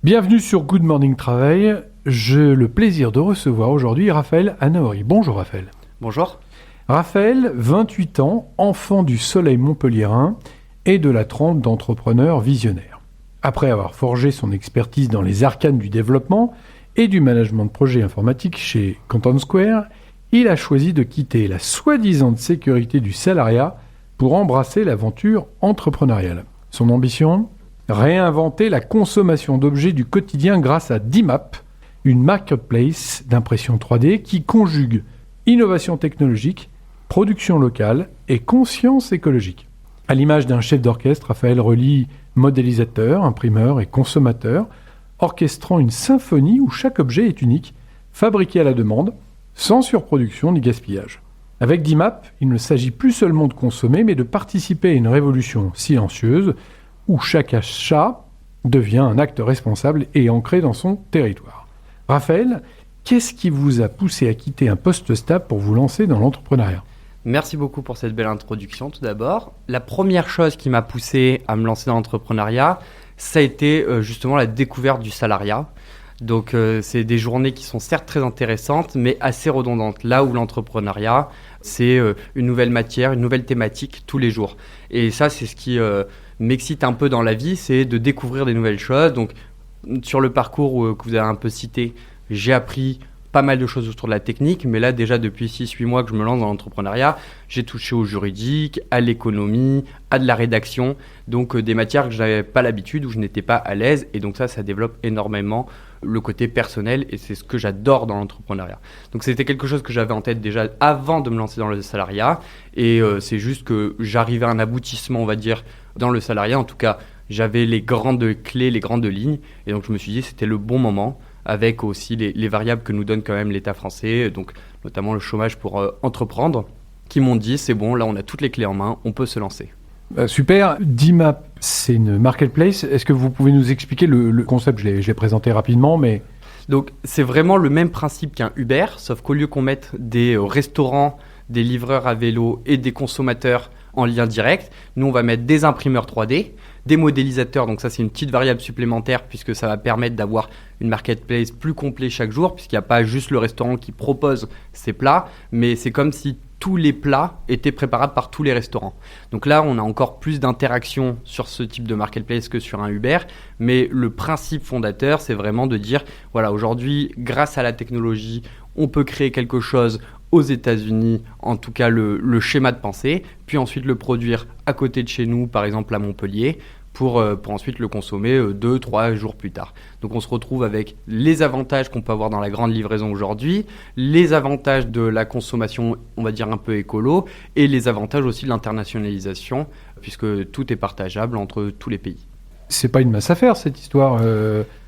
Bienvenue sur Good Morning Travail. J'ai le plaisir de recevoir aujourd'hui Raphaël Anaori. Bonjour Raphaël. Bonjour. Raphaël, 28 ans, enfant du soleil montpelliérain et de la trempe d'entrepreneurs visionnaires. Après avoir forgé son expertise dans les arcanes du développement et du management de projets informatiques chez Canton Square, il a choisi de quitter la soi-disant sécurité du salariat pour embrasser l'aventure entrepreneuriale. Son ambition ? Réinventer la consommation d'objets du quotidien grâce à DIMAP, une marketplace d'impression 3D qui conjugue innovation technologique, production locale et conscience écologique. À l'image d'un chef d'orchestre, Raphaël relie modélisateur, imprimeur et consommateur, orchestrant une symphonie où chaque objet est unique, fabriqué à la demande, sans surproduction ni gaspillage. Avec DIMAP, il ne s'agit plus seulement de consommer, mais de participer à une révolution silencieuse où chaque achat devient un acte responsable et ancré dans son territoire. Raphaël, qu'est-ce qui vous a poussé à quitter un poste stable pour vous lancer dans l'entrepreneuriat ? Merci beaucoup pour cette belle introduction tout d'abord. La première chose qui m'a poussé à me lancer dans l'entrepreneuriat, ça a été justement la découverte du salariat. Donc c'est des journées qui sont certes très intéressantes, mais assez redondantes. Là où l'entrepreneuriat, c'est une nouvelle matière, une nouvelle thématique tous les jours. Et ça, c'est ce qui m'excite un peu dans la vie, c'est de découvrir des nouvelles choses. Donc sur le parcours que vous avez un peu cité, j'ai appris pas mal de choses autour de la technique, mais là déjà depuis 6-8 mois que je me lance dans l'entrepreneuriat, j'ai touché au juridique, à l'économie, à de la rédaction, donc des matières que je n'avais pas l'habitude, où je n'étais pas à l'aise, et donc ça développe énormément le côté personnel, et c'est ce que j'adore dans l'entrepreneuriat. Donc c'était quelque chose que j'avais en tête déjà avant de me lancer dans le salariat, et c'est juste que j'arrivais à un aboutissement, on va dire, dans le salariat. En tout cas, j'avais les grandes clés, les grandes lignes, et donc je me suis dit que c'était le bon moment, avec aussi les variables que nous donne quand même l'État français, donc notamment le chômage pour entreprendre, qui m'ont dit c'est bon, là on a toutes les clés en main, on peut se lancer. Super. DIMAP, c'est une marketplace. Est-ce que vous pouvez nous expliquer le concept ? Je l'ai présenté rapidement, mais... Donc c'est vraiment le même principe qu'un Uber, sauf qu'au lieu qu'on mette des restaurants, des livreurs à vélo et des consommateurs en lien direct, nous on va mettre des imprimeurs 3D, des modélisateurs, donc ça c'est une petite variable supplémentaire puisque ça va permettre d'avoir une marketplace plus complète chaque jour, puisqu'il n'y a pas juste le restaurant qui propose ses plats, mais c'est comme si tous les plats étaient préparables par tous les restaurants. Donc là, on a encore plus d'interaction sur ce type de marketplace que sur un Uber, mais le principe fondateur, c'est vraiment de dire, voilà, aujourd'hui, grâce à la technologie, on peut créer quelque chose aux États-Unis, en tout cas le schéma de pensée, puis ensuite le produire à côté de chez nous, par exemple à Montpellier, pour ensuite le consommer 2-3 jours plus tard. Donc on se retrouve avec les avantages qu'on peut avoir dans la grande livraison aujourd'hui, les avantages de la consommation, on va dire un peu écolo, et les avantages aussi de l'internationalisation, puisque tout est partageable entre tous les pays. C'est pas une masse à faire cette histoire,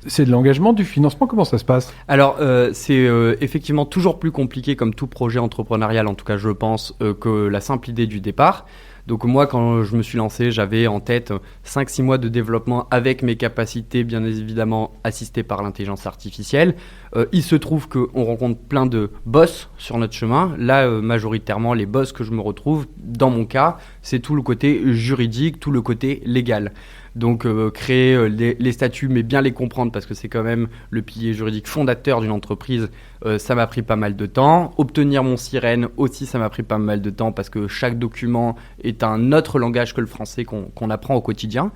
c'est de l'engagement, du financement, comment ça se passe ? Alors c'est effectivement toujours plus compliqué comme tout projet entrepreneurial, en tout cas je pense, que la simple idée du départ. Donc moi quand je me suis lancé, j'avais en tête 5-6 mois de développement avec mes capacités bien évidemment assistées par l'intelligence artificielle. Il se trouve qu'on rencontre plein de boss sur notre chemin. Là majoritairement les boss que je me retrouve, dans mon cas, c'est tout le côté juridique, tout le côté légal. Donc créer les statuts, mais bien les comprendre parce que c'est quand même le pilier juridique fondateur d'une entreprise, ça m'a pris pas mal de temps. Obtenir mon sirène aussi, ça m'a pris pas mal de temps parce que chaque document est un autre langage que le français qu'on apprend au quotidien.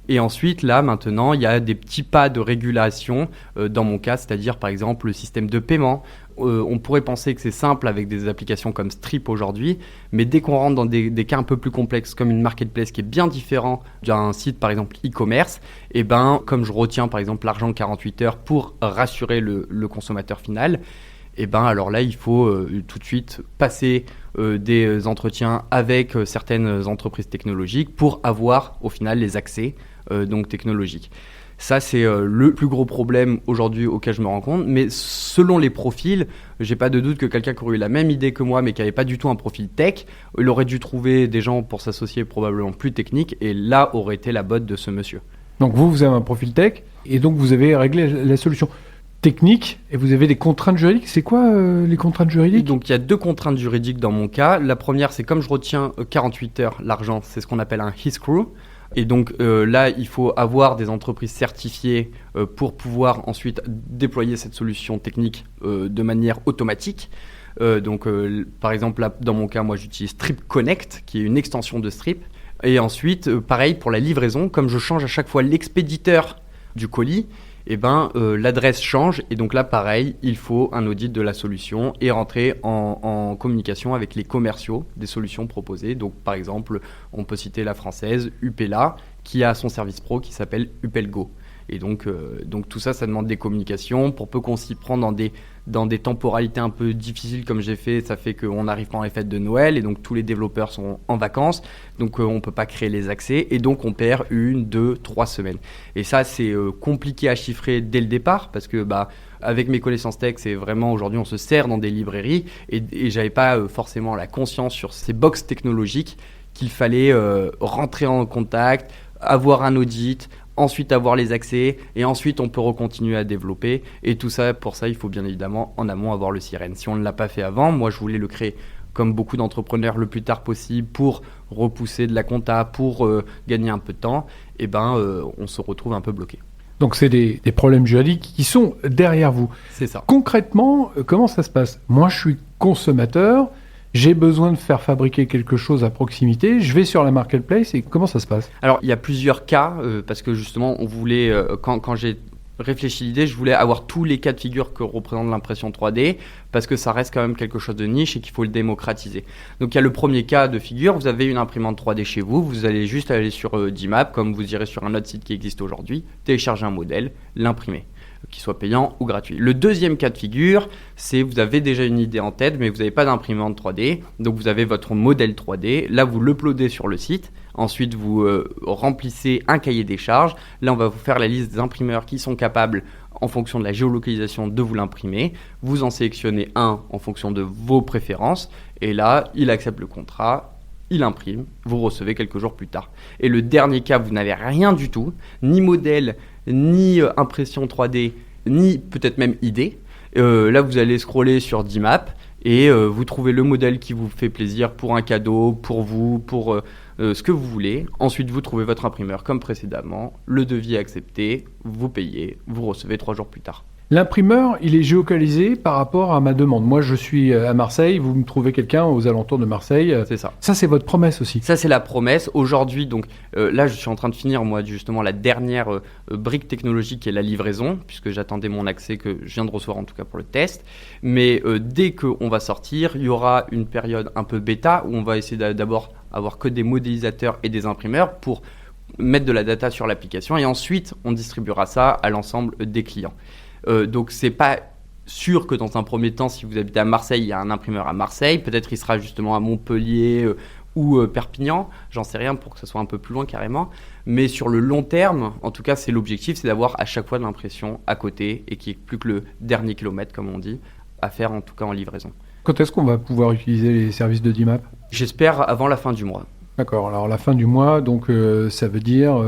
Et ensuite, là, maintenant, il y a des petits pas de régulation dans mon cas, c'est-à-dire par exemple le système de paiement. On pourrait penser que c'est simple avec des applications comme Stripe aujourd'hui, mais dès qu'on rentre dans des cas un peu plus complexes comme une marketplace qui est bien différent d'un site par exemple e-commerce, et ben comme je retiens par exemple l'argent de 48 heures pour rassurer le consommateur final, et ben alors là il faut tout de suite passer des entretiens avec certaines entreprises technologiques pour avoir au final les accès donc technologiques. Ça, c'est le plus gros problème aujourd'hui auquel je me rends compte. Mais selon les profils, j'ai pas de doute que quelqu'un qui aurait eu la même idée que moi, mais qui n'avait pas du tout un profil tech, il aurait dû trouver des gens pour s'associer probablement plus techniques. Et là aurait été la botte de ce monsieur. Donc vous avez un profil tech et donc vous avez réglé la solution technique et vous avez des contraintes juridiques. C'est quoi les contraintes juridiques ? Donc il y a 2 contraintes juridiques dans mon cas. La première, c'est comme je retiens 48 heures l'argent, c'est ce qu'on appelle un escrow. Et donc là, il faut avoir des entreprises certifiées pour pouvoir ensuite déployer cette solution technique de manière automatique. Par exemple, là, dans mon cas, moi, j'utilise Strip Connect, qui est une extension de Strip. Et ensuite, pareil pour la livraison, comme je change à chaque fois l'expéditeur du colis, l'adresse change. Et donc là, pareil, il faut un audit de la solution et rentrer en communication avec les commerciaux des solutions proposées. Donc, par exemple, on peut citer la française Upela, qui a son service pro qui s'appelle Upelgo. Et donc tout ça, ça demande des communications. Pour peu qu'on s'y prend dans des temporalités un peu difficiles comme j'ai fait, ça fait qu'on arrive pendant les fêtes de Noël et donc tous les développeurs sont en vacances. Donc on ne peut pas créer les accès et donc on perd 1, 2, 3 semaines. Et ça, c'est compliqué à chiffrer dès le départ parce que avec mes connaissances tech, c'est vraiment aujourd'hui on se sert dans des librairies et j'avais pas forcément la conscience sur ces box technologiques qu'il fallait rentrer en contact, avoir un audit, ensuite avoir les accès et ensuite on peut recontinuer à développer et tout ça, pour ça il faut bien évidemment en amont avoir le sirène. Si on ne l'a pas fait avant, moi je voulais le créer comme beaucoup d'entrepreneurs le plus tard possible pour repousser de la compta, pour gagner un peu de temps, on se retrouve un peu bloqué. Donc c'est des problèmes juridiques qui sont derrière vous. C'est ça. Concrètement, comment ça se passe ? Moi je suis consommateur, j'ai besoin de faire fabriquer quelque chose à proximité, je vais sur la marketplace et comment ça se passe ? Alors, il y a plusieurs cas, parce que justement, on voulait, quand j'ai réfléchi l'idée, je voulais avoir tous les cas de figure que représente l'impression 3D, parce que ça reste quand même quelque chose de niche et qu'il faut le démocratiser. Donc, il y a le premier cas de figure, vous avez une imprimante 3D chez vous, vous allez juste aller sur DMAP, comme vous irez sur un autre site qui existe aujourd'hui, télécharger un modèle, l'imprimer, qu'il soit payant ou gratuit. Le deuxième cas de figure, c'est vous avez déjà une idée en tête, mais vous n'avez pas d'imprimante 3D. Donc vous avez votre modèle 3D. Là, vous l'uploadez sur le site. Ensuite, vous remplissez un cahier des charges. Là, on va vous faire la liste des imprimeurs qui sont capables, en fonction de la géolocalisation, de vous l'imprimer. Vous en sélectionnez un en fonction de vos préférences. Et là, il accepte le contrat. Il imprime. Vous recevez quelques jours plus tard. Et le dernier cas, vous n'avez rien du tout, ni modèle, ni impression 3D, ni peut-être même idée. Là, vous allez scroller sur DMAP et vous trouvez le modèle qui vous fait plaisir pour un cadeau, pour vous, pour ce que vous voulez. Ensuite, vous trouvez votre imprimeur comme précédemment, le devis est accepté, vous payez, vous recevez 3 jours plus tard. L'imprimeur, il est géolocalisé par rapport à ma demande. Moi, je suis à Marseille, vous me trouvez quelqu'un aux alentours de Marseille. C'est ça. Ça, c'est votre promesse aussi. Ça, c'est la promesse. Aujourd'hui, donc là, je suis en train de finir, moi, justement, la dernière brique technologique qui est la livraison, puisque j'attendais mon accès que je viens de recevoir, en tout cas pour le test. Mais dès qu'on va sortir, il y aura une période un peu bêta où on va essayer d'abord avoir que des modélisateurs et des imprimeurs pour mettre de la data sur l'application et ensuite, on distribuera ça à l'ensemble des clients. Donc, c'est pas sûr que dans un premier temps, si vous habitez à Marseille, il y a un imprimeur à Marseille. Peut-être il sera justement à Montpellier ou Perpignan. J'en sais rien pour que ce soit un peu plus loin carrément. Mais sur le long terme, en tout cas, c'est l'objectif, c'est d'avoir à chaque fois de l'impression à côté et qu'il n'y ait plus que le dernier kilomètre, comme on dit, à faire en tout cas en livraison. Quand est-ce qu'on va pouvoir utiliser les services de DMAP ? J'espère avant la fin du mois. D'accord. Alors, la fin du mois, donc ça veut dire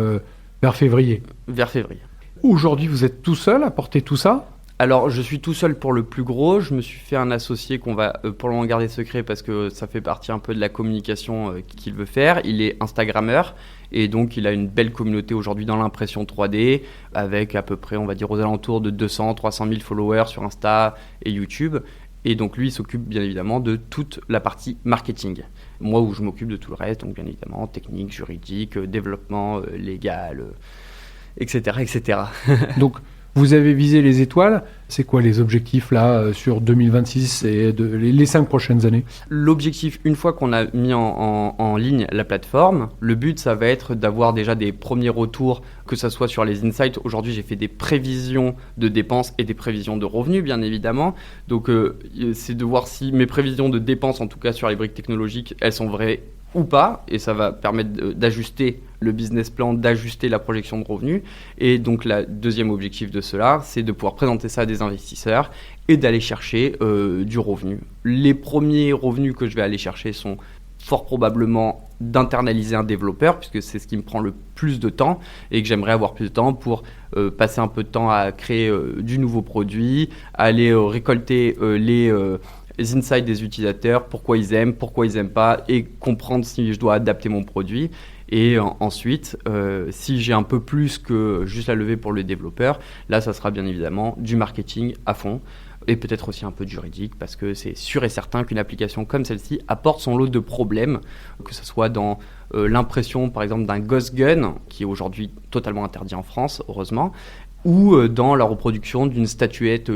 vers février. Vers février. Aujourd'hui, vous êtes tout seul à porter tout ça ? Alors, je suis tout seul pour le plus gros. Je me suis fait un associé qu'on va pour le moment garder secret parce que ça fait partie un peu de la communication qu'il veut faire. Il est Instagrammeur et donc il a une belle communauté aujourd'hui dans l'impression 3D avec à peu près, on va dire, aux alentours de 200-300 000 followers sur Insta et YouTube. Et donc lui, il s'occupe bien évidemment de toute la partie marketing. Moi, où je m'occupe de tout le reste, donc bien évidemment technique, juridique, développement légal, etc., etc. Donc, vous avez visé les étoiles. C'est quoi les objectifs là sur 2026 et les 5 prochaines années ? L'objectif, une fois qu'on a mis en ligne la plateforme, le but, ça va être d'avoir déjà des premiers retours, que ce soit sur les insights. Aujourd'hui, j'ai fait des prévisions de dépenses et des prévisions de revenus, bien évidemment. Donc, c'est de voir si mes prévisions de dépenses, en tout cas sur les briques technologiques, elles sont vraies ou pas, et ça va permettre d'ajuster le business plan, d'ajuster la projection de revenus. Et donc, le deuxième objectif de cela, c'est de pouvoir présenter ça à des investisseurs et d'aller chercher du revenu. Les premiers revenus que je vais aller chercher sont fort probablement d'internaliser un développeur, puisque c'est ce qui me prend le plus de temps et que j'aimerais avoir plus de temps pour passer un peu de temps à créer du nouveau produit, aller récolter les insights des utilisateurs, pourquoi ils aiment pas, et comprendre si je dois adapter mon produit. Et ensuite, si j'ai un peu plus que juste la levée pour le développeur, là, ça sera bien évidemment du marketing à fond. Et peut-être aussi un peu de juridique, parce que c'est sûr et certain qu'une application comme celle-ci apporte son lot de problèmes, que ce soit dans l'impression, par exemple, d'un Ghost Gun, qui est aujourd'hui totalement interdit en France, heureusement, ou dans la reproduction d'une statuette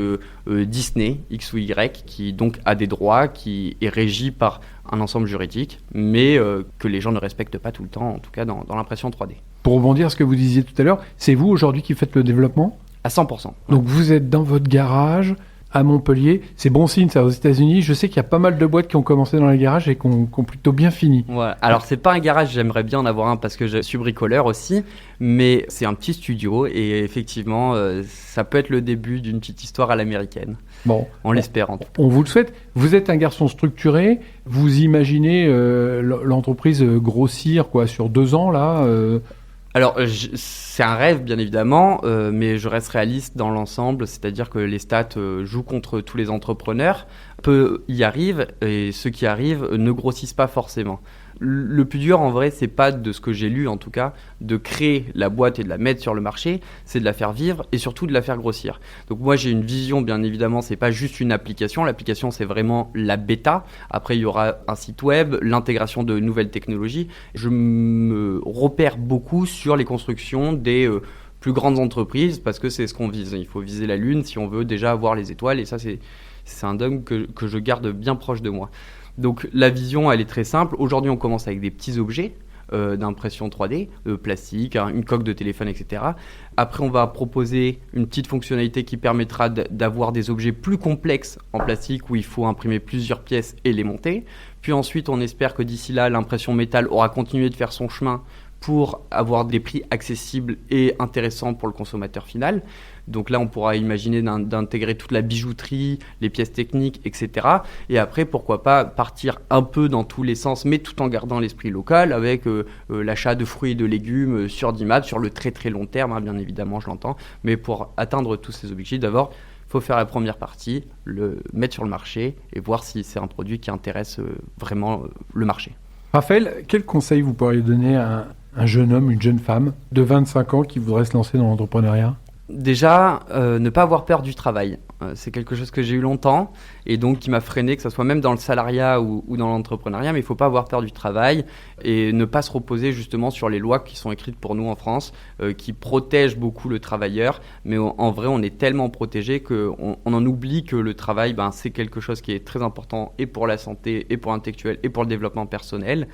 Disney, X ou Y, qui donc a des droits, qui est régie par un ensemble juridique, mais que les gens ne respectent pas tout le temps, en tout cas dans l'impression 3D. Pour rebondir à ce que vous disiez tout à l'heure, c'est vous aujourd'hui qui faites le développement ? À 100%. Ouais. Donc vous êtes dans votre garage à Montpellier. C'est bon signe, ça, aux États-Unis. Je sais qu'il y a pas mal de boîtes qui ont commencé dans les garages et qui ont plutôt bien fini. Ouais. Alors, c'est pas un garage, j'aimerais bien en avoir un parce que je suis bricoleur aussi, mais c'est un petit studio et effectivement, ça peut être le début d'une petite histoire à l'américaine. Bon, on l'espère en tout cas. On vous le souhaite. Vous êtes un garçon structuré. Vous imaginez l'entreprise grossir quoi, sur 2 ans là Alors, c'est un rêve, bien évidemment, mais je reste réaliste dans l'ensemble, c'est-à-dire que les stats jouent contre tous les entrepreneurs. Peu y arrivent, et ceux qui arrivent ne grossissent pas forcément. Le plus dur, en vrai, c'est pas de ce que j'ai lu, en tout cas, de créer la boîte et de la mettre sur le marché, c'est de la faire vivre et surtout de la faire grossir. Donc moi, j'ai une vision, bien évidemment, c'est pas juste une application. L'application, c'est vraiment la bêta. Après, il y aura un site web, l'intégration de nouvelles technologies. Je me repère beaucoup sur les constructions des plus grandes entreprises parce que c'est ce qu'on vise. Il faut viser la Lune si on veut déjà avoir les étoiles et ça, c'est un dogme que je garde bien proche de moi. Donc la vision, elle est très simple. Aujourd'hui, on commence avec des petits objets d'impression 3D, plastique, une coque de téléphone, etc. Après, on va proposer une petite fonctionnalité qui permettra d'avoir des objets plus complexes en plastique où il faut imprimer plusieurs pièces et les monter. Puis ensuite, on espère que d'ici là, l'impression métal aura continué de faire son chemin pour avoir des prix accessibles et intéressants pour le consommateur final. Donc là, on pourra imaginer d'intégrer toute la bijouterie, les pièces techniques, etc. Et après, pourquoi pas partir un peu dans tous les sens, mais tout en gardant l'esprit local avec l'achat de fruits et de légumes sur d'IMAT, sur le très très long terme, hein, bien évidemment, je l'entends. Mais pour atteindre tous ces objectifs, d'abord, il faut faire la première partie, le mettre sur le marché et voir si c'est un produit qui intéresse vraiment le marché. Raphaël, quel conseil vous pourriez donner à un jeune homme, une jeune femme de 25 ans qui voudrait se lancer dans l'entrepreneuriat ? Déjà, ne pas avoir peur du travail. C'est quelque chose que j'ai eu longtemps et donc qui m'a freiné, que ce soit même dans le salariat ou dans l'entrepreneuriat, mais il ne faut pas avoir peur du travail et ne pas se reposer justement sur les lois qui sont écrites pour nous en France, qui protègent beaucoup le travailleur, mais en vrai, on est tellement protégé qu'on en oublie que le travail, c'est quelque chose qui est très important et pour la santé, et pour l'intellectuel, et pour le développement personnel.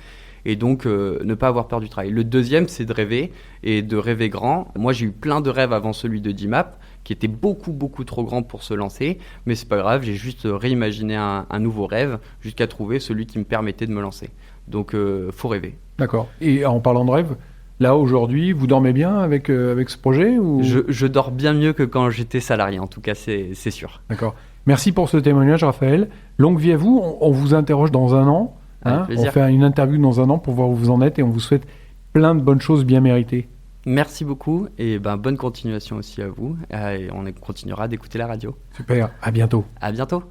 Et donc, ne pas avoir peur du travail. Le deuxième, c'est de rêver, et de rêver grand. Moi, j'ai eu plein de rêves avant celui de DIMAP, qui était beaucoup, beaucoup trop grand pour se lancer. Mais c'est pas grave, j'ai juste réimaginé un nouveau rêve, jusqu'à trouver celui qui me permettait de me lancer. Donc, faut rêver. D'accord. Et en parlant de rêve, là, aujourd'hui, vous dormez bien avec ce projet ou... Je dors bien mieux que quand j'étais salarié, en tout cas, c'est sûr. D'accord. Merci pour ce témoignage, Raphaël. Longue vie à vous. On vous interroge dans 1 an. On fait une interview dans 1 an pour voir où vous en êtes et on vous souhaite plein de bonnes choses bien méritées. Merci beaucoup et bonne continuation aussi à vous. Et on continuera d'écouter la radio. Super, à bientôt. À bientôt.